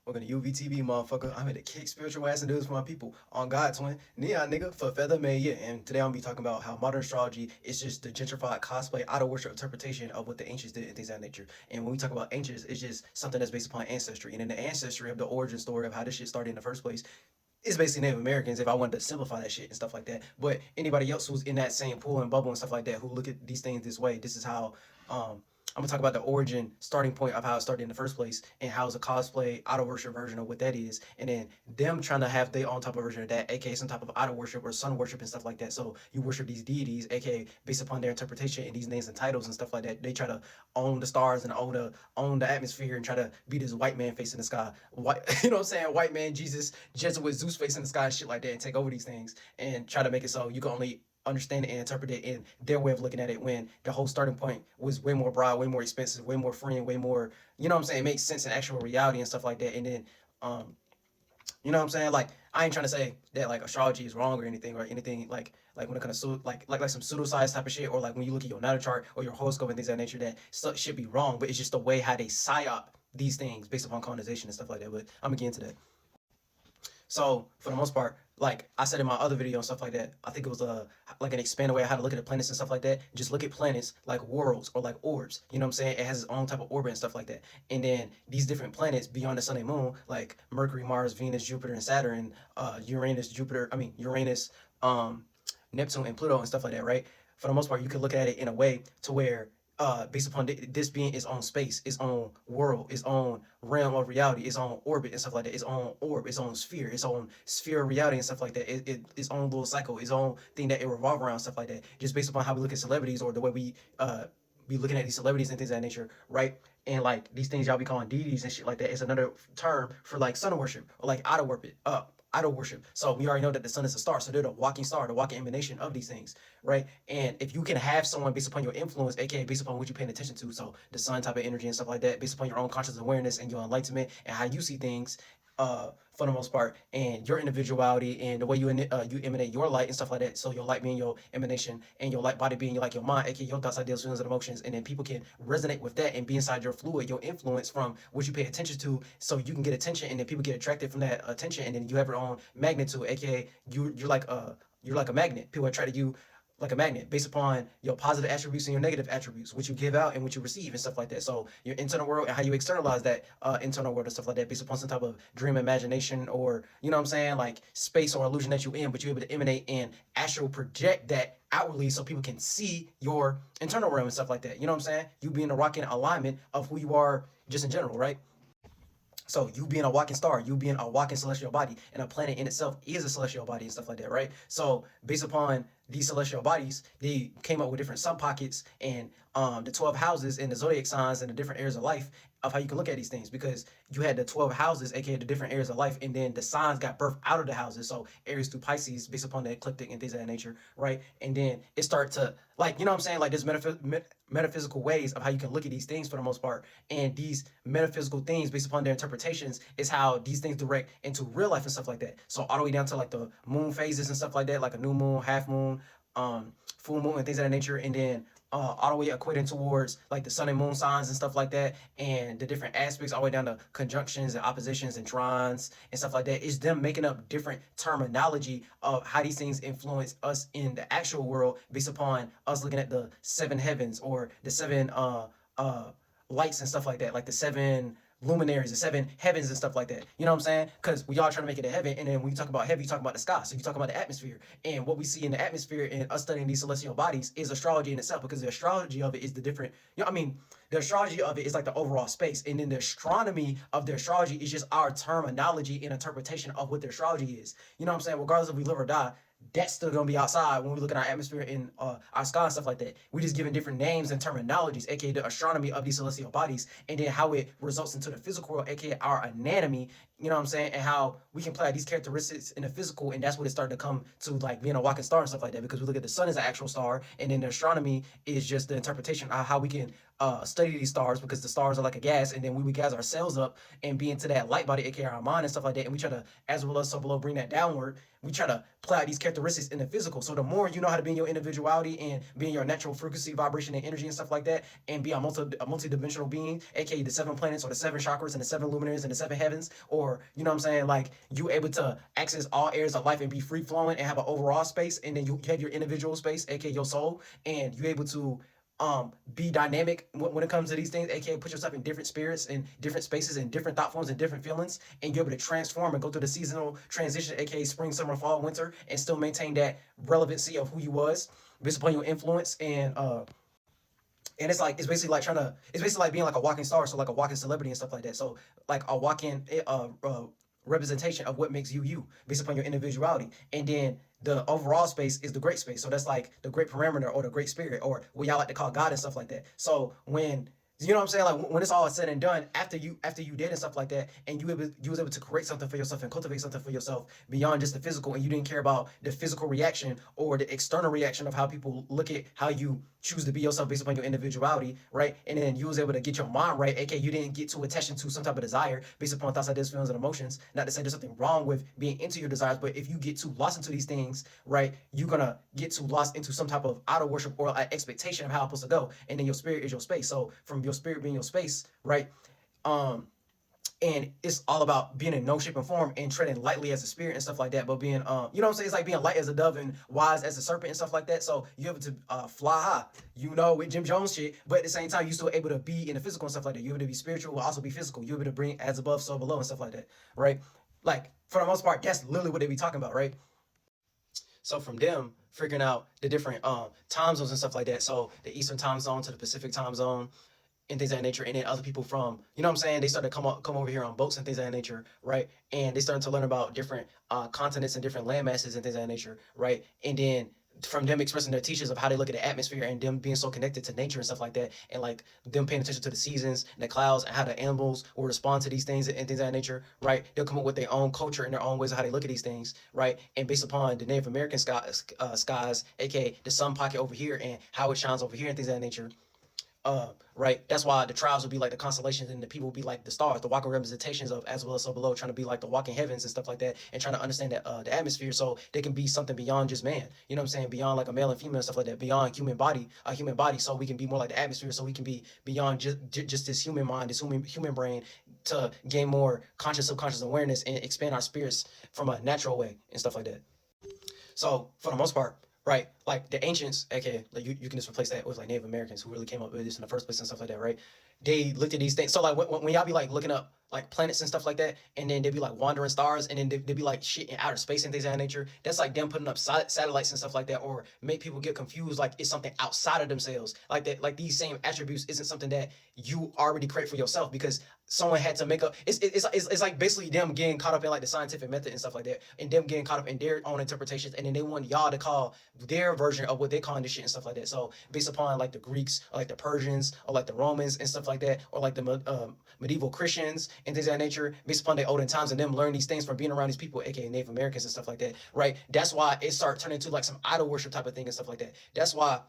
Welcome to UVTV, motherfucker. I'm here to kick spiritual ass and do this for my people. On God, twin. Neon, nigga, for feather made, yeah. And today I'm gonna be talking about how modern astrology is just the gentrified cosplay, out of worship interpretation of what the ancients did and things of that nature. And when we talk about ancients, it's just something that's based upon ancestry. And in the ancestry of the origin story of how this shit started in the first place, it's basically Native Americans if I wanted to simplify that shit and stuff like that. But anybody else who's in that same pool and bubble and stuff like that who look at these things this way, this is how I'm gonna talk about the origin starting point of how it started in the first place and how it's a cosplay out of worship version of what that is, and then them trying to have their own type of version of that, aka some type of out of worship or sun worship and stuff like that. So you worship these deities, aka based upon their interpretation and these names and titles and stuff like that. They try to own the stars and own the atmosphere and try to be this white man face in the sky, white you know what I'm saying, white man Jesus Jesuit Zeus face in the sky and shit like that, and take over these things and try to make it so you can only understand it and interpret it in their way of looking at it, when the whole starting point was way more broad, way more expensive, way more free, and way more, you know what I'm saying, it makes sense in actual reality and stuff like that. And then you know what I'm saying? Like, I ain't trying to say that like astrology is wrong or anything, or anything like when it comes to like some pseudoscience type of shit, or like when you look at your natal chart or your horoscope and things of that nature, that stuff should be wrong. But it's just the way how they psyop these things based upon colonization and stuff like that. But I'm gonna get into that. So for the most part, like I said in my other video and stuff like that, I think it was like an expanded way of how to look at the planets and stuff like that. Just look at planets like worlds or like orbs. You know what I'm saying? It has its own type of orbit and stuff like that. And then these different planets beyond the sun and moon, like Mercury, Mars, Venus, Jupiter, and Saturn, Uranus, Neptune, and Pluto and stuff like that, right? For the most part, you can look at it in a way to where based upon this being its own space, its own world, its own realm of reality, its own orbit and stuff like that, its own orb, its own sphere, its own sphere of reality and stuff like that, its own little cycle, its own thing that it revolves around, stuff like that. Just based upon how we look at celebrities, or the way we be looking at these celebrities and things of that nature, right? And like these things y'all be calling deities and shit like that is another term for like sun worship or like idol worship. So we already know that the sun is a star, so they're the walking star, the walking emanation of these things, right? And if you can have someone based upon your influence, aka based upon what you're paying attention to, so the sun type of energy and stuff like that, based upon your own conscious awareness and your enlightenment and how you see things, for the most part, and your individuality and the way you emanate your light and stuff like that. So your light being your emanation and your light body being like your mind, aka your thoughts, ideas, feelings, and emotions. And then people can resonate with that and be inside your fluid, your influence from what you pay attention to, so you can get attention, and then people get attracted from that attention, and then you have your own magnitude, aka you're like a magnet. People attract to you like a magnet based upon your positive attributes and your negative attributes, which you give out and what you receive and stuff like that. So your internal world and how you externalize that internal world and stuff like that based upon some type of dream, imagination, or you know what I'm saying, like space or illusion that you're in, but you're able to emanate and astral project that outwardly so people can see your internal realm and stuff like that. You know what I'm saying? You being a rocking alignment of who you are just in general, right? So you being a walking star, you being a walking celestial body, and a planet in itself is a celestial body and stuff like that, right? So based upon these celestial bodies, they came up with different sun pockets and the 12 houses and the zodiac signs and the different areas of life of how you can look at these things, because you had the 12 houses, aka the different areas of life, and then the signs got birthed out of the houses. So Aries through Pisces, based upon the ecliptic and things of that nature, right? And then it started to, like, you know what I'm saying, like there's metaphysical ways of how you can look at these things for the most part, and these metaphysical things based upon their interpretations is how these things direct into real life and stuff like that. So all the way down to like the moon phases and stuff like that, like a new moon, half moon, full moon, and things of that nature, and then all the way equating towards like the sun and moon signs and stuff like that, and the different aspects all the way down to conjunctions and oppositions and trines and stuff like that. It's them making up different terminology of how these things influence us in the actual world based upon us looking at the seven heavens or the seven lights and stuff like that, like the seven luminaries, the seven heavens and stuff like that. You know what I'm saying? Because we all trying to make it a heaven, and then when you talk about heaven, you talk about the sky. So you talk about the atmosphere, and what we see in the atmosphere and us studying these celestial bodies is astrology in itself, because the astrology of it is the different. You know, I mean, the astrology of it is like the overall space, and then the astronomy of the astrology is just our terminology and interpretation of what the astrology is. You know what I'm saying? Regardless if we live or die, that's still gonna be outside when we look at our atmosphere and our sky and stuff like that. We just giving different names and terminologies, aka the astronomy of these celestial bodies, and then how it results into the physical world, aka our anatomy, you know what I'm saying, and how we can apply these characteristics in the physical, and that's what it started to come to, like being a walking star and stuff like that, because we look at the sun as an actual star, and then the astronomy is just the interpretation of how we can study these stars, because the stars are like a gas, and then we would gas ourselves up and be into that light body, aka our mind and stuff like that, and we try to, as well as so below, bring that downward. We try to apply these characteristics in the physical. So the more you know how to be in your individuality and be in your natural frequency, vibration, and energy and stuff like that, and be a multi-dimensional being, aka the 7 planets or the 7 chakras and the 7 luminaries and the 7 heavens, or you know what I'm saying, like you able to access all areas of life and be free flowing and have an overall space, and then you have your individual space, aka your soul, and you able to be dynamic when it comes to these things, aka put yourself in different spirits and different spaces and different thought forms and different feelings, and you're able to transform and go through the seasonal transition, aka spring, summer, fall, winter, and still maintain that relevancy of who you was based upon your influence. And it's like, it's basically like being like a walking star, so like a walking celebrity and stuff like that. So like a walking representation of what makes you you based upon your individuality. And then the overall space is the great space. So that's like the great parameter or the great spirit, or what y'all like to call God and stuff like that. So when, you know what I'm saying, like when it's all said and done, after you did and stuff like that, and you was able to create something for yourself and cultivate something for yourself beyond just the physical, and you didn't care about the physical reaction or the external reaction of how people look at how you choose to be yourself based upon your individuality, right? And then you was able to get your mind right, aka you didn't get too attached to some type of desire based upon thoughts, ideas, feelings, and emotions. Not to say there's something wrong with being into your desires, but if you get too lost into these things, right, you're gonna get too lost into some type of outer worship or expectation of how it's supposed to go, and then your spirit is your space. So from your spirit being your space, right, and it's all about being in no shape and form and treading lightly as a spirit and stuff like that, but being you know what I'm saying, it's like being light as a dove and wise as a serpent and stuff like that. So you're able to fly high, you know, with Jim Jones shit, but at the same time you're still able to be in the physical and stuff like that. You're able to be spiritual but also be physical. You're able to bring as above so below and stuff like that, right? Like for the most part, that's literally what they be talking about, right? So from them figuring out the different time zones and stuff like that, so the Eastern time zone to the Pacific time zone and things of that nature, and then other people from, you know what I'm saying, they started to come over here on boats and things of that nature, right? And they started to learn about different continents and different land masses and things of that nature, right? And then from them expressing their teachers of how they look at the atmosphere and them being so connected to nature and stuff like that, and like them paying attention to the seasons and the clouds and how the animals will respond to these things and things of that nature, right? They'll come up with their own culture and their own ways of how they look at these things, right? And based upon the Native American skies, aka the sun pocket over here and how it shines over here and things of that nature, right? That's why the tribes will be like the constellations, and the people will be like the stars, the walking representations of as well as so below, trying to be like the walking heavens and stuff like that, and trying to understand that the atmosphere, so they can be something beyond just man. You know what I'm saying? Beyond like a male and female and stuff like that, beyond human body, so we can be more like the atmosphere, so we can be beyond just this human mind, this human brain, to gain more conscious subconscious awareness and expand our spirits from a natural way and stuff like that. So for the most part, right, like the ancients, aka like you can just replace that with like Native Americans who really came up with this in the first place and stuff like that, right? They looked at these things. So like when y'all be like looking up like planets and stuff like that, and then they'd be like wandering stars, and then they'd be like shit in outer space and things of that nature. That's like them putting up satellites and stuff like that, or make people get confused like it's something outside of themselves. Like that, like these same attributes isn't something that you already create for yourself, because someone had to make up. It's like basically them getting caught up in like the scientific method and stuff like that, and them getting caught up in their own interpretations, and then they want y'all to call their version of what they calling this shit and stuff like that. So based upon like the Greeks or like the Persians or like the Romans and stuff like that, or like the medieval Christians and things of that nature, based upon their olden times and them learning these things from being around these people, aka Native Americans and stuff like that, right? That's why it started turning into like some idol worship type of thing and stuff like that. That's why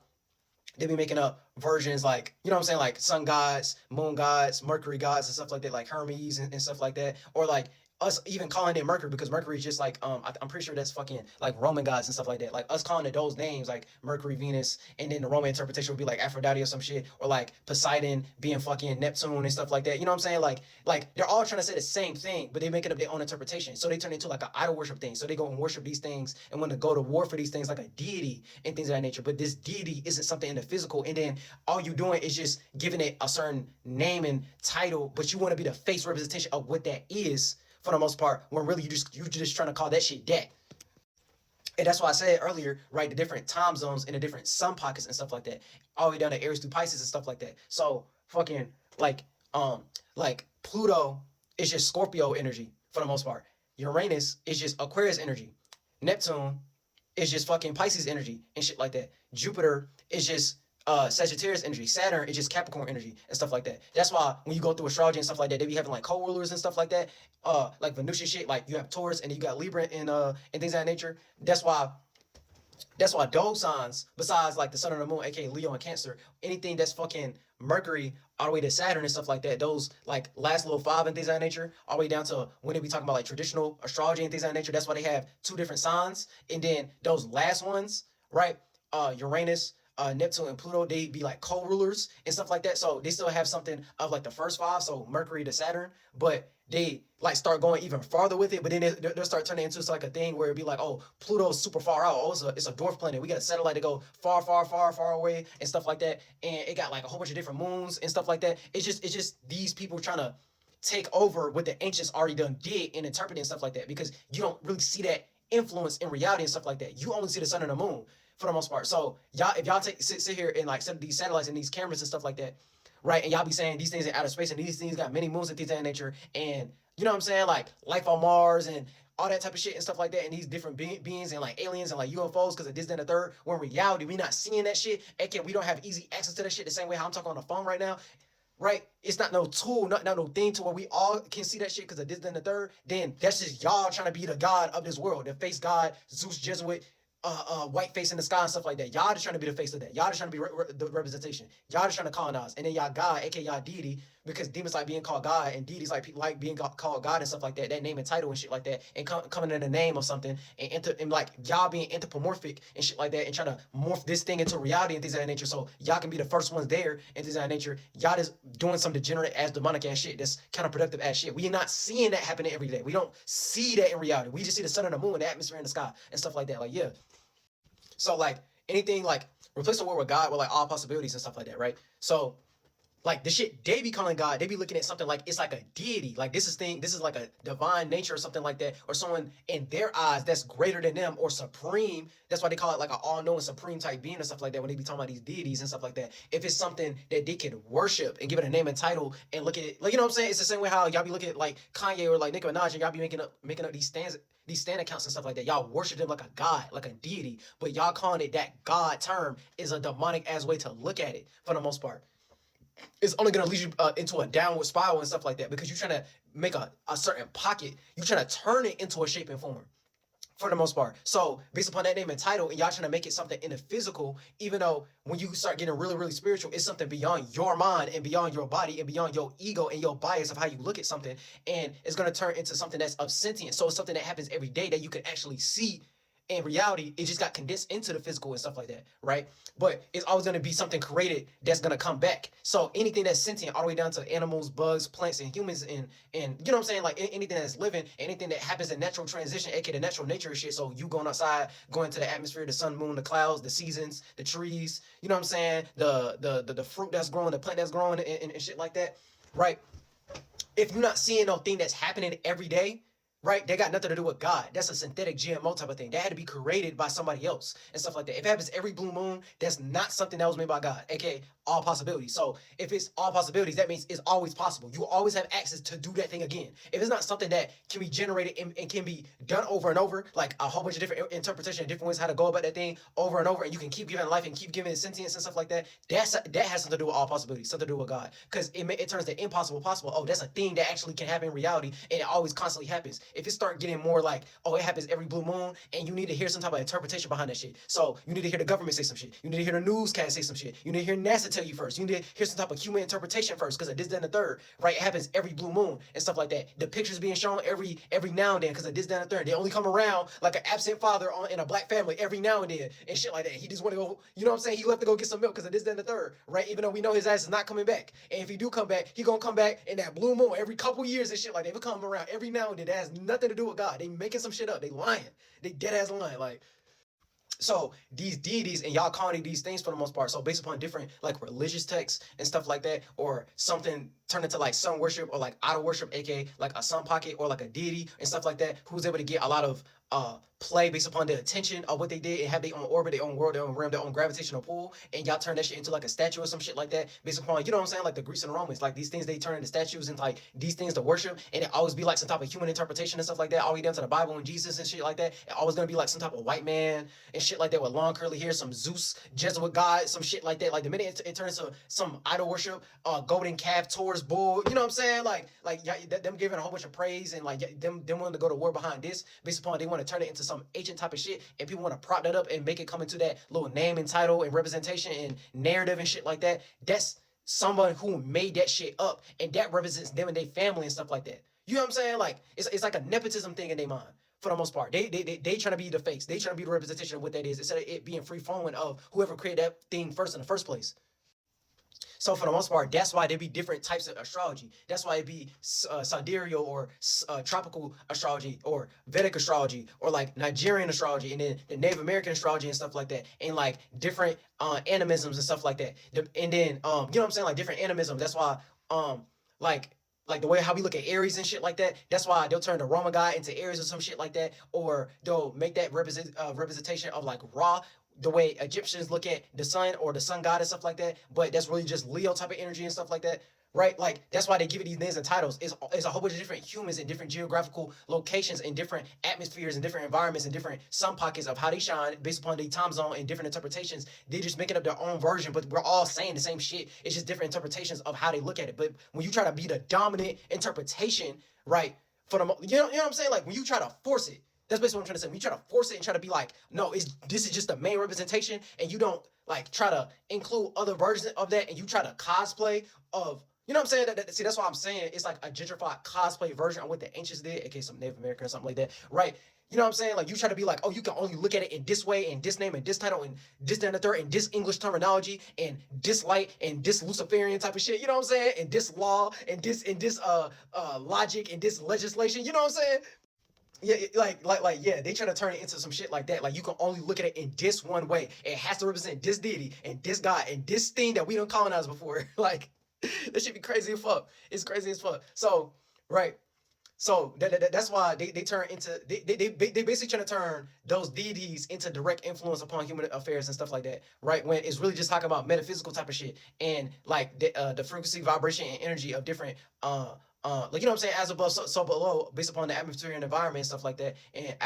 they be making up versions like, you know what I'm saying, like sun gods, moon gods, Mercury gods and stuff like that, like Hermes and stuff like that, or like us even calling it Mercury, because Mercury is just like I'm pretty sure that's fucking like Roman gods and stuff like that. Like us calling it those names like Mercury, Venus, and then the Roman interpretation would be like Aphrodite or some shit, or like Poseidon being fucking Neptune and stuff like that. You know what I'm saying? Like they're all trying to say the same thing, but they make it up their own interpretation. So they turn into like an idol worship thing. So they go and worship these things and want to go to war for these things like a deity and things of that nature. But this deity isn't something in the physical, and then all you doing is just giving it a certain name and title, but you want to be the face representation of what that is for the most part, when really you're just trying to call that shit that. And that's why I said earlier, right, the different time zones and the different sun pockets and stuff like that, all the way down to Aries through Pisces and stuff like that. So fucking like Pluto is just Scorpio energy for the most part. Uranus is just Aquarius energy. Neptune is just fucking Pisces energy and shit like that. Jupiter is just Sagittarius energy. Saturn is just Capricorn energy and stuff like that. That's why when you go through astrology and stuff like that, they be having like co-rulers and stuff like that. Like Venusian shit, like you have Taurus and then you got Libra and things of that nature. That's why those signs, besides like the sun and the moon, aka Leo and Cancer, anything that's fucking Mercury all the way to Saturn and stuff like that, those like last little five and things of that nature, all the way down to when they be talking about like traditional astrology and things of that nature, that's why they have two different signs. And then those last ones, right? Uranus, Neptune, and Pluto, they be like co-rulers and stuff like that. So they still have something of like the first five, so Mercury to Saturn, but they like start going even farther with it. But then they'll start turning into like a thing where it'd be like, oh, Pluto's super far out. Oh, it's a dwarf planet. We got a satellite to go far, far, far, far away and stuff like that. And it got like a whole bunch of different moons and stuff like that. It's just these people trying to take over what the ancients already done did and interpret and stuff like that, because you don't really see that influence in reality and stuff like that. You only see the sun and the moon for the most part. So y'all, if y'all sit here and like set these satellites and these cameras and stuff like that, right? And y'all be saying these things in outer space and these things got many moons and things of that nature, and you know what I'm saying, like life on Mars and all that type of shit and stuff like that, and these different beings and like aliens and like UFOs because of this, then the third. When in reality, we not seeing that shit. aka we don't have easy access to that shit the same way how I'm talking on the phone right now. Right? It's not no tool, not no thing to where we all can see that shit because of this, then the third. Then that's just y'all trying to be the god of this world, the face god, Zeus, Jesuit, white face in the sky and stuff like that. Y'all just trying to be the face of that. Y'all just trying to be the representation. Y'all just trying to colonize. And then y'all God, aka y'all deity, because demons like being called God and deities like people like being called God and stuff like that. That name and title and shit like that, and coming in the name of something and like y'all being anthropomorphic and shit like that, and trying to morph this thing into reality and things of that nature. So y'all can be the first ones there and things of that nature. Y'all just doing some degenerate ass demonic ass shit. That's counterproductive ass shit. We are not seeing that happening every day. We don't see that in reality. We just see the sun and the moon, the atmosphere in the sky and stuff like that. Like yeah. So like anything like replace the word with God with like all possibilities and stuff like that, right? So like the shit they be calling God, they be looking at something like it's like a deity, like this is like a divine nature or something like that, or someone in their eyes that's greater than them or supreme. That's why they call it like an all-knowing supreme type being or stuff like that when they be talking about these deities and stuff like that. If it's something that they can worship and give it a name and title and look at it, like you know what I'm saying? It's the same way how y'all be looking at like Kanye or like Nicki Minaj and y'all be making up these stand accounts and stuff like that. Y'all worship them like a god, like a deity, but y'all calling it that God term is a demonic ass way to look at it for the most part. It's only going to lead you into a downward spiral and stuff like that, because you're trying to make a certain pocket. You're trying to turn it into a shape and form for the most part. So based upon that name and title, and y'all trying to make it something in the physical, even though when you start getting really, really spiritual, it's something beyond your mind and beyond your body and beyond your ego and your bias of how you look at something. And it's going to turn into something that's of sentient. So it's something that happens every day that you can actually see. In reality, it just got condensed into the physical and stuff like that, right? But it's always going to be something created that's going to come back. So anything that's sentient, all the way down to animals, bugs, plants, and humans, and you know what I'm saying? Like anything that's living, anything that happens in natural transition, aka the natural nature of shit. So you going outside, going to the atmosphere, the sun, moon, the clouds, the seasons, the trees, you know what I'm saying? The fruit that's growing, the plant that's growing, and shit like that, right? If you're not seeing no thing that's happening every day, right? They got nothing to do with God. That's a synthetic GMO type of thing. That had to be created by somebody else and stuff like that. If it happens every blue moon, that's not something that was made by God, aka all possibilities. So if it's all possibilities, that means it's always possible. You always have access to do that thing again. If it's not something that can be generated and can be done over and over, like a whole bunch of different interpretation, different ways how to go about that thing over and over, and you can keep giving life and keep giving it sentience and stuff like that, that has something to do with all possibilities, something to do with God. Because it turns the impossible possible. Oh, that's a thing that actually can happen in reality, and it always constantly happens. If it start getting more like, oh, it happens every blue moon, and you need to hear some type of interpretation behind that shit. So you need to hear the government say some shit. You need to hear the newscast say some shit. You need to hear NASA tell you first. You need to hear some type of human interpretation first, because of this, then, the third, right? It happens every blue moon and stuff like that. The pictures being shown every now and then, because of this, then, the third. They only come around like an absent father in a black family every now and then and shit like that. He just want to go, you know what I'm saying? He left to go get some milk because of this, then, the third, right? Even though we know his ass is not coming back. And if he do come back, he gonna come back in that blue moon every couple years and shit like that. They come around every now and then. That has nothing to do with God. They making some shit up. They lying. They dead ass lying. Like, so these deities and y'all calling these things for the most part. So based upon different like religious texts and stuff like that, or something turn into like sun worship or like idol worship, aka like a sun pocket or like a deity and stuff like that, who's able to get a lot of play based upon the attention of what they did and have their own orbit, their own world, their own realm, their own gravitational pull, and y'all turn that shit into like a statue or some shit like that based upon, you know what I'm saying, like the Greeks and Romans, like these things they turn into statues and like these things to worship, and it always be like some type of human interpretation and stuff like that, all the way down to the Bible and Jesus and shit like that. It always gonna be like some type of white man and shit like that with long curly hair, some Zeus Jesuit god, some shit like that. Like the minute it turns into some idol worship, golden calf, Taurus bull, you know what I'm saying, like them giving a whole bunch of praise and like them willing to go to war behind this based upon they want to turn it into some ancient type of shit, and people want to prop that up and make it come into that little name and title and representation and narrative and shit like that. That's someone who made that shit up, and that represents them and their family and stuff like that. You know what I'm saying? Like it's like a nepotism thing in their mind for the most part. They trying to be the face. They trying to be the representation of what that is instead of it being free flowing of whoever created that thing first in the first place. So for the most part, that's why there be different types of astrology. That's why it be sidereal or tropical astrology or Vedic astrology or like Nigerian astrology and then the Native American astrology and stuff like that. And like different animisms and stuff like that. And then, you know what I'm saying? Like different animisms. That's why like the way how we look at Aries and shit like that. That's why they'll turn the Roman guy into Aries or some shit like that. Or they'll make that representation of like Ra, the way Egyptians look at the sun or the sun god and stuff like that, but that's really just Leo type of energy and stuff like that, right? Like that's why they give it these names and titles. It's a whole bunch of different humans in different geographical locations and different atmospheres and different environments and different sun pockets of how they shine based upon their time zone and different interpretations. They're just making up their own version, but we're all saying the same shit. It's just different interpretations of how they look at it. But when you try to be the dominant interpretation, right, for the you know what I'm saying? Like when you try to force it. That's basically what I'm trying to say. When you try to force it and try to be like, no, this is just the main representation, and you don't like try to include other versions of that, and you try to cosplay of, you know what I'm saying? See, that's why I'm saying it's like a gentrified cosplay version of what the ancients did, aka some Native American or something like that, right? You know what I'm saying? Like you try to be like, oh, you can only look at it in this way, and this name, and this title, and this, that, and the third, and this English terminology, and this light, and this Luciferian type of shit. You know what I'm saying? And this law, and this logic, and this legislation. You know what I'm saying? Yeah, yeah, they try to turn it into some shit like that. Like you can only look at it in this one way. It has to represent this deity and this god and this thing that we don't colonize before. Like that should be crazy as fuck. It's crazy as fuck. So right. So that's why they turn into they basically trying to turn those deities into direct influence upon human affairs and stuff like that, right? When it's really just talking about metaphysical type of shit and like the frequency, vibration, and energy of different like you know what I'm saying, as above so below, based upon the atmosphere and environment and stuff like that, and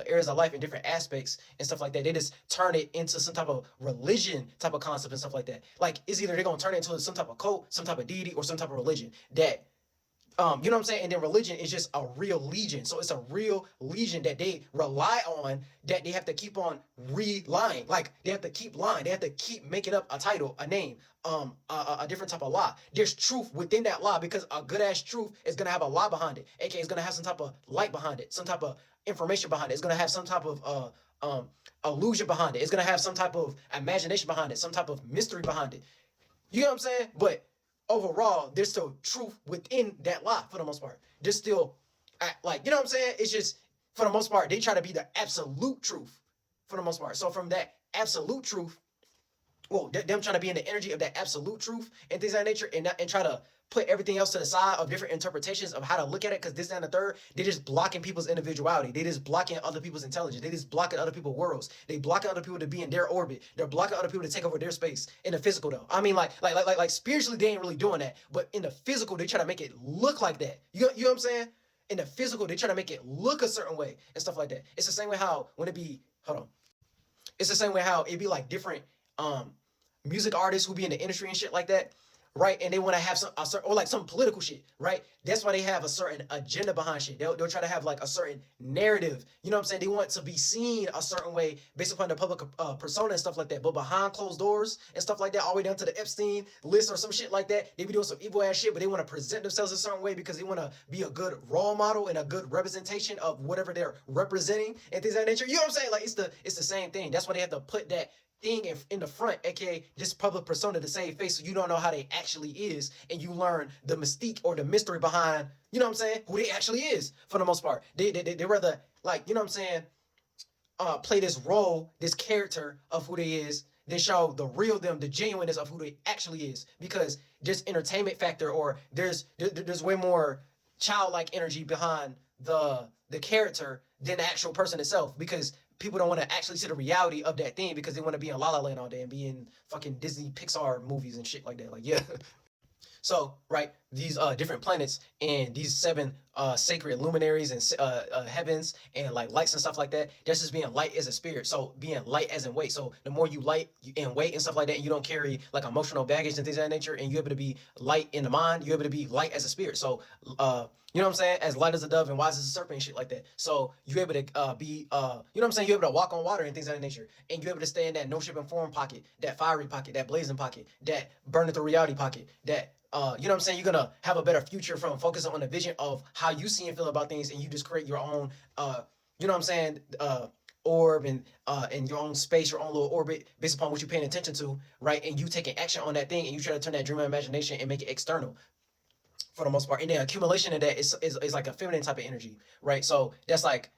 areas of life in different aspects and stuff like that. They just turn it into some type of religion type of concept and stuff like that. Like it's either they're gonna turn it into some type of cult, some type of deity, or some type of religion that. You know what I'm saying? And then religion is just a real legion. So it's a real legion that they rely on, that they have to keep on relying. Like they have to keep lying. They have to keep making up a title, a name, a different type of lie. There's truth within that lie because a good ass truth is gonna have a lie behind it. AKA it's gonna have some type of light behind it, some type of information behind it. It's gonna have some type of illusion behind it. It's gonna have some type of imagination behind it, some type of mystery behind it. You know what I'm saying? But overall, there's still truth within that lie for the most part. There's still, like, you know what I'm saying? It's just, for the most part, they try to be the absolute truth for the most part. So from that absolute truth, well, them trying to be in the energy of that absolute truth and things of that nature, and try to put everything else to the side of different interpretations of how to look at it, because this, that, and the third, they're just blocking people's individuality. They just blocking other people's intelligence. They just blocking other people's worlds. They blocking other people to be in their orbit. They're blocking other people to take over their space in the physical, though. I mean, like spiritually, they ain't really doing that, but in the physical, they try to make it look like that. You know what I'm saying? In the physical, they try to make it look a certain way and stuff like that. It's the same way how when it be, hold on. It's the same way how it be like different music artists who be in the industry and shit like that, right? And they want to have or like some political shit, right? That's why they have a certain agenda behind shit. They'll try to have like a certain narrative. You know what I'm saying? They want to be seen a certain way based upon the public persona and stuff like that. But behind closed doors and stuff like that, all the way down to the Epstein list or some shit like that, they be doing some evil ass shit, but they want to present themselves a certain way because they want to be a good role model and a good representation of whatever they're representing and things of that nature. You know what I'm saying? Like it's the same thing. That's why they have to put that thing in the front, aka this public persona, to save face, so you don't know how they actually is, and you learn the mystique or the mystery behind, you know what I'm saying, who they actually is for the most part. They rather, like, you know what I'm saying, play this role, this character of who they is, than show the real them, the genuineness of who they actually is. Because there's entertainment factor, or there's way more childlike energy behind the character than the actual person itself. Because people don't want to actually see the reality of that thing, because they want to be in La La Land all day and be in fucking Disney Pixar movies and shit like that. Like, yeah. So, right, these different planets and these seven sacred luminaries and heavens and like lights and stuff like that, that's just being light as a spirit. So being light as in weight. So the more you light in weight and stuff like that, and you don't carry like emotional baggage and things of that nature, and you're able to be light in the mind, you're able to be light as a spirit. So you know what I'm saying? As light as a dove and wise as a serpent and shit like that. So you're able to be, you know what I'm saying? You're able to walk on water and things of that nature. And you're able to stay in that no shape and form pocket, that fiery pocket, that blazing pocket, that burning through reality pocket, that you know what I'm saying? You're gonna have a better future from focusing on the vision of how you see and feel about things, and you just create your own, you know what I'm saying, orb and in your own space, your own little orbit based upon what you're paying attention to, right? And you taking action on that thing, and you try to turn that dream of imagination and make it external for the most part. And then accumulation of that is like a feminine type of energy, right? So that's like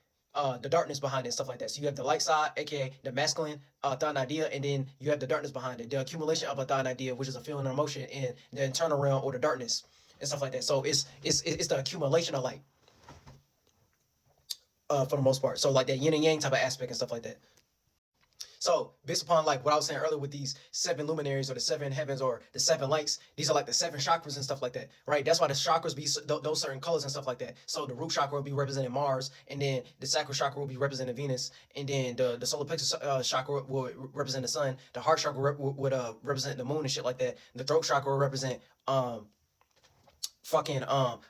the darkness behind it and stuff like that. So you have the light side, aka the masculine thought and idea, and then you have the darkness behind it, the accumulation of a thought and idea, which is a feeling and emotion in the internal realm or the darkness and stuff like that. So it's the accumulation of light for the most part. So like that yin and yang type of aspect and stuff like that. So based upon like what I was saying earlier with these seven luminaries or the seven heavens or the seven lights, these are like the seven chakras and stuff like that, right? That's why the chakras be those certain colors and stuff like that. So the root chakra will be representing Mars, and then the sacral chakra will be representing Venus, and then the solar plexus chakra will represent the sun. The heart chakra would represent the moon and shit like that. The throat chakra will represent fucking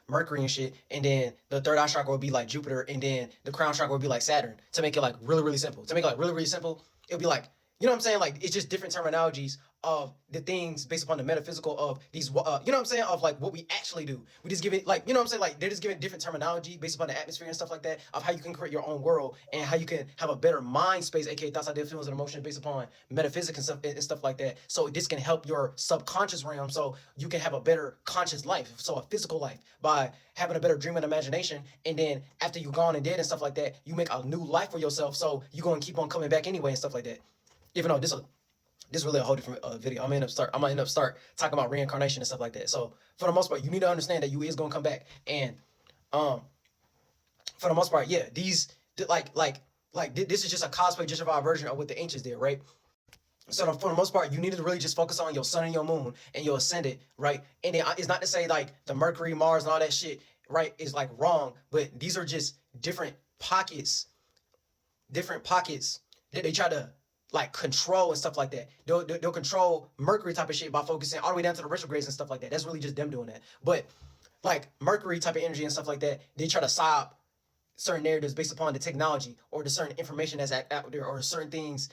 Mercury and shit, and then the third eye chakra would be like Jupiter, and then the crown chakra would be like Saturn. To make it like really simple, to make it like really simple, it'll be like, you know what I'm saying, like it's just different terminologies of the things based upon the metaphysical of these, you know what I'm saying, of like what we actually do. We just give it like, you know what I'm saying, like they're just giving different terminology based upon the atmosphere and stuff like that of how you can create your own world and how you can have a better mind space, aka thoughts, ideas, feelings, and emotions based upon metaphysics and stuff like that. So this can help your subconscious realm, so you can have a better conscious life, so a physical life, by having a better dream and imagination. And then after you're gone and dead and stuff like that, you make a new life for yourself, so you're going to keep on coming back anyway and stuff like that. Even though this is really a whole different video. I might end up start talking about reincarnation and stuff like that. So for the most part, you need to understand that you is gonna come back. And for the most part, yeah, these like this is just a cosplay, gentrified version of what the ancients did, right? So for the most part, you need to really just focus on your sun and your moon and your ascendant, right? And then it's not to say like the Mercury, Mars, and all that shit, right, is like wrong, but these are just different pockets that they try to like control and stuff like that. They'll control Mercury type of shit by focusing all the way down to the retrogrades and stuff like that. That's really just them doing that. But like Mercury type of energy and stuff like that, they try to stop certain narratives based upon the technology or the certain information that's out there, or certain things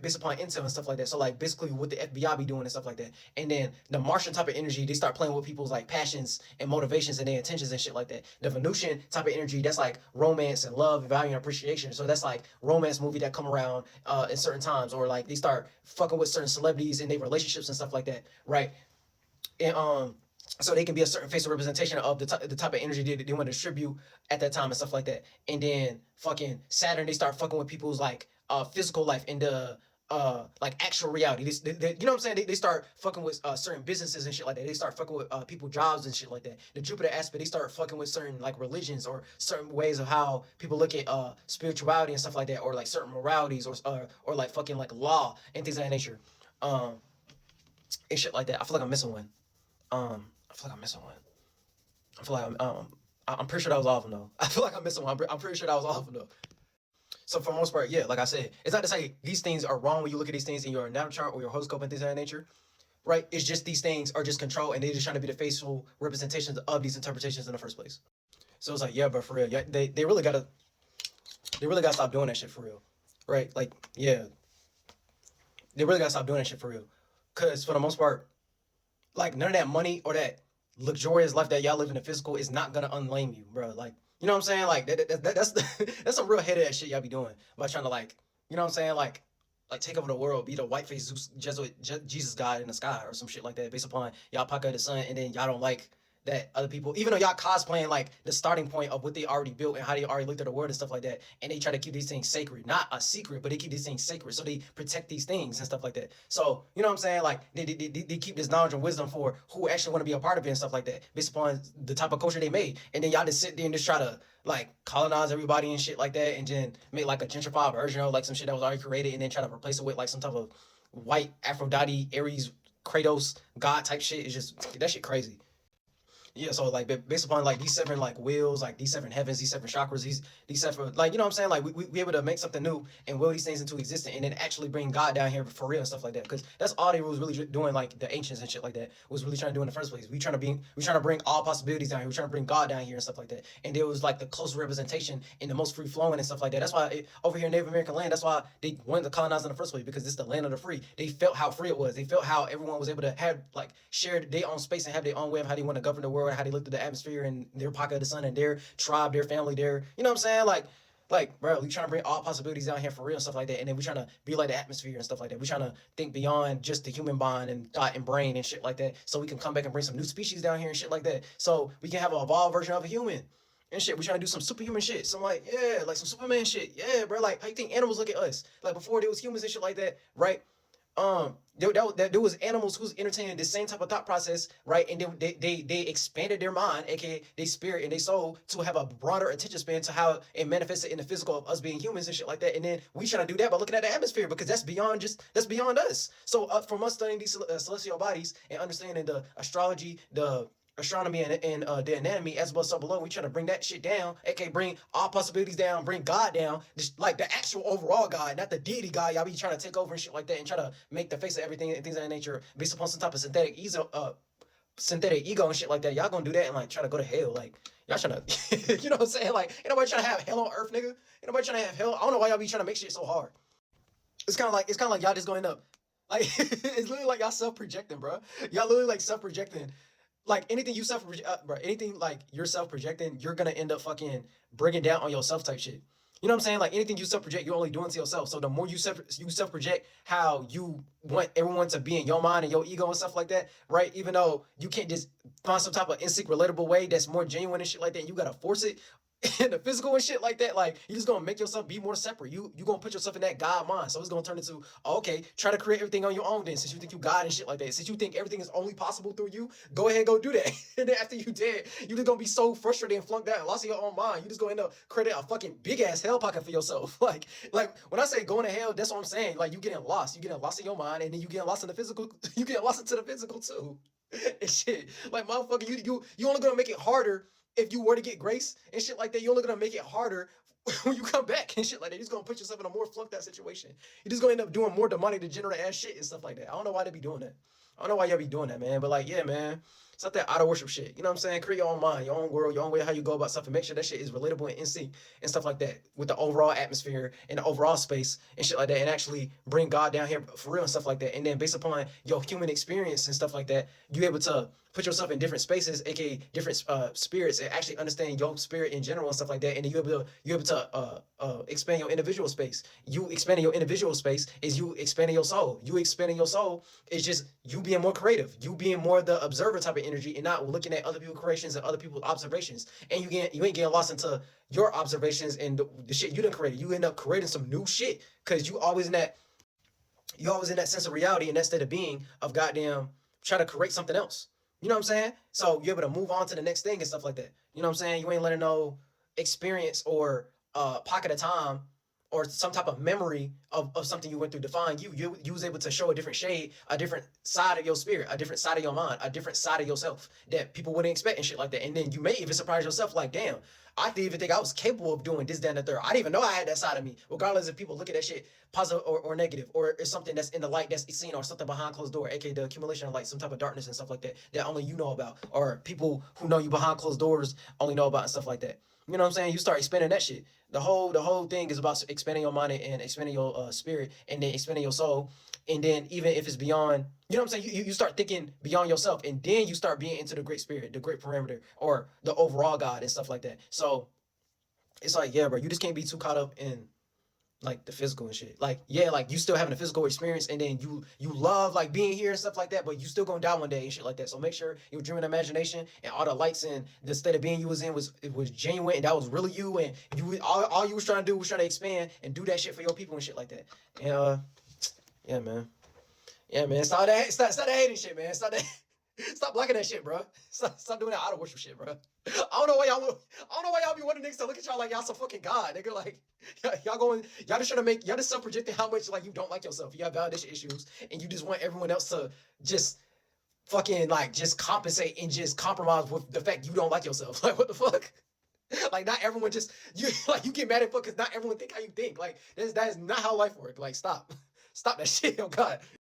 based upon intel and stuff like that. So like basically what the FBI be doing and stuff like that. And then the Martian type of energy, they start playing with people's like passions and motivations and their intentions and shit like that. The Venusian type of energy, that's like romance and love, value and appreciation. So that's like romance movie that come around in certain times, or like they start fucking with certain celebrities in their relationships and stuff like that, right? And so they can be a certain face of representation of the type of energy they want to distribute at that time and stuff like that. And then fucking Saturn, they start fucking with people's like physical life and the like actual reality. They, you know what I'm saying? They start fucking with certain businesses and shit like that. They start fucking with people jobs and shit like that. The Jupiter aspect, they start fucking with certain like religions or certain ways of how people look at spirituality and stuff like that, or like certain moralities or like fucking like law and things of that nature. And shit like that. I feel like I'm missing one. I feel like I'm missing one. I feel like I'm pretty sure that was all of them though. I feel like I'm missing one. I'm pretty sure that was all of them though. So for the most part, yeah, like I said, it's not to say these things are wrong when you look at these things in your natal chart or your horoscope and things of that nature, right? It's just these things are just control, and they're just trying to be the faithful representations of these interpretations in the first place. So it's like, yeah, but for real, yeah, they really gotta stop doing that shit for real, right? Like, yeah, they really gotta stop doing that shit for real, cause for the most part, like none of that money or that luxurious life that y'all live in the physical is not gonna unlame you, bro. Like, you know what I'm saying? Like that's that's some real head ass shit y'all be doing by trying to like, you know what I'm saying? Like take over the world, be the white face Zeus, Jesuit, Jesus God in the sky or some shit like that, based upon y'all pocket of the sun, and then y'all don't like that other people, even though y'all cosplaying like the starting point of what they already built and how they already looked at the world and stuff like that, and they try to keep these things sacred, not a secret, but they keep these things sacred, so they protect these things and stuff like that. So you know what I'm saying? Like they keep this knowledge and wisdom for who actually want to be a part of it and stuff like that, based upon the type of culture they made, and then y'all just sit there and just try to like colonize everybody and shit like that, and then make like a gentrified version of like some shit that was already created, and then try to replace it with like some type of white Aphrodite, Aries, Kratos, God type shit. Is just that shit crazy. Yeah, so like based upon like these seven like wheels, like these seven heavens, these seven chakras, these seven, like, you know what I'm saying? Like we able to make something new and will these things into existence, and then actually bring God down here for real and stuff like that. Because that's all they was really doing, like the ancients and shit like that was really trying to do in the first place. We trying to bring all possibilities down here. We trying to bring God down here and stuff like that. And there was like the close representation and the most free flowing and stuff like that. That's why over here in Native American land, that's why they wanted to colonize in the first place, because it's the land of the free. They felt how free it was. They felt how everyone was able to have like share their own space and have their own way of how they want to govern the world, how they looked at the atmosphere and their pocket of the sun and their tribe, their family, their, you know what I'm saying? Like, bro, we trying to bring all possibilities down here for real and stuff like that. And then we trying to be like the atmosphere and stuff like that. We trying to think beyond just the human bond and thought and brain and shit like that. So we can come back and bring some new species down here and shit like that. So we can have an evolved version of a human and shit. We trying to do some superhuman shit. Some like, yeah, like some Superman shit. Yeah, bro. Like, how you think animals look at us? Like before there was humans and shit like that, right? There was animals who's entertaining the same type of thought process, right? And then they expanded their mind, aka their spirit and their soul, to have a broader attention span to how it manifested in the physical of us being humans and shit like that. And then we trying to do that by looking at the atmosphere, because that's beyond us. So from us studying these celestial bodies and understanding the astrology, the astronomy, and the anatomy, as above so below, we trying to bring that shit down, aka bring all possibilities down, bring God down, just like the actual overall God, not the deity God y'all be trying to take over and shit like that, and try to make the face of everything and things of that nature based upon some type of synthetic ego and shit like that. Y'all gonna do that and like try to go to hell. Like y'all trying to you know what I'm saying? Like ain't nobody trying to have hell on earth, nigga. Ain't nobody trying to have hell. I don't know why y'all be trying to make shit so hard. It's kind of like y'all just going up. Like it's literally like y'all self-projecting, bro. Y'all literally like self-projecting. Like anything you bro, anything like you're self-projecting, you're gonna end up fucking bringing down on yourself type shit. You know what I'm saying? Like anything you self-project, you're only doing to yourself. So the more you self-project how you want everyone to be in your mind and your ego and stuff like that, right? Even though you can't just find some type of instinct relatable way that's more genuine and shit like that, and you gotta force it in the physical and shit like that, like you just gonna make yourself be more separate. You gonna put yourself in that God mind. So it's gonna turn into, oh, okay, try to create everything on your own then, since you think you God and shit like that. Since you think everything is only possible through you, go ahead and go do that. And then after you dead, you just gonna be so frustrated and flunked out and lost in your own mind. You just gonna end up creating a fucking big ass hell pocket for yourself. Like when I say going to hell, that's what I'm saying. Like you getting lost. You getting lost in your mind, and then you getting lost in the physical. You getting lost into the physical too. And shit. Like motherfucker, you only gonna make it harder if you were to get grace and shit like that. You're only gonna make it harder when you come back and shit like that. You're just gonna put yourself in a more flunked out situation. You're just gonna end up doing more demonic, degenerate ass shit and stuff like that. I don't know why they be doing that. I don't know why y'all be doing that, man. But like, yeah, man. It's not that out of worship shit. You know what I'm saying? Create your own mind, your own world, your own way how you go about stuff, and make sure that shit is relatable and in sync and stuff like that with the overall atmosphere and the overall space and shit like that, and actually bring God down here for real and stuff like that. And then based upon your human experience and stuff like that, you able to put yourself in different spaces, aka different spirits, and actually understand your spirit in general and stuff like that. And then you able to expand your individual space. You expanding your individual space is you expanding your soul. You expanding your soul is just you being more creative. You being more the observer type of energy and not looking at other people's creations and other people's observations. And you ain't getting lost into your observations and the shit you done created. You end up creating some new shit because you always in that sense of reality and that state of being of goddamn trying to create something else. You know what I'm saying? So you're able to move on to the next thing and stuff like that. You know what I'm saying? You ain't letting no experience or pocket of time or some type of memory of something you went through define you. You was able to show a different shade, a different side of your spirit, a different side of your mind, a different side of yourself that people wouldn't expect and shit like that. And then you may even surprise yourself like, damn, I didn't even think I was capable of doing this, that, and the third. I didn't even know I had that side of me, regardless if people look at that shit positive or negative, or it's something that's in the light that's seen, or something behind closed door, aka the accumulation of light, some type of darkness and stuff like that, that only you know about, or people who know you behind closed doors only know about and stuff like that. You know what I'm saying? You start expanding that shit. The whole thing is about expanding your mind and expanding your spirit, and then expanding your soul. And then even if it's beyond, you know what I'm saying? You start thinking beyond yourself, and then you start being into the great spirit, the great parameter, or the overall God and stuff like that. So it's like, yeah, bro, you just can't be too caught up in like the physical and shit. Like, yeah, like you still having a physical experience, and then you love like being here and stuff like that, but you still gonna die one day and shit like that. So make sure your dream and imagination and all the lights and the state of being you was in was genuine, and that was really you, and you all you was trying to do was trying to expand and do that shit for your people and shit like that. And yeah, man. Yeah, man. Stop that. Stop that hating shit, man. Stop that. Stop liking that shit, bro. Stop doing that idol worship shit, bro. I don't know why y'all be wanting niggas to look at y'all like y'all some fucking god, nigga. Like y'all just trying to make y'all just self-projecting how much like you don't like yourself. You have validation issues, and you just want everyone else to just fucking like just compensate and just compromise with the fact you don't like yourself. Like what the fuck? Like not everyone just you like you get mad at fuck because not everyone think how you think. Like that is not how life works. Like stop that shit. Oh god.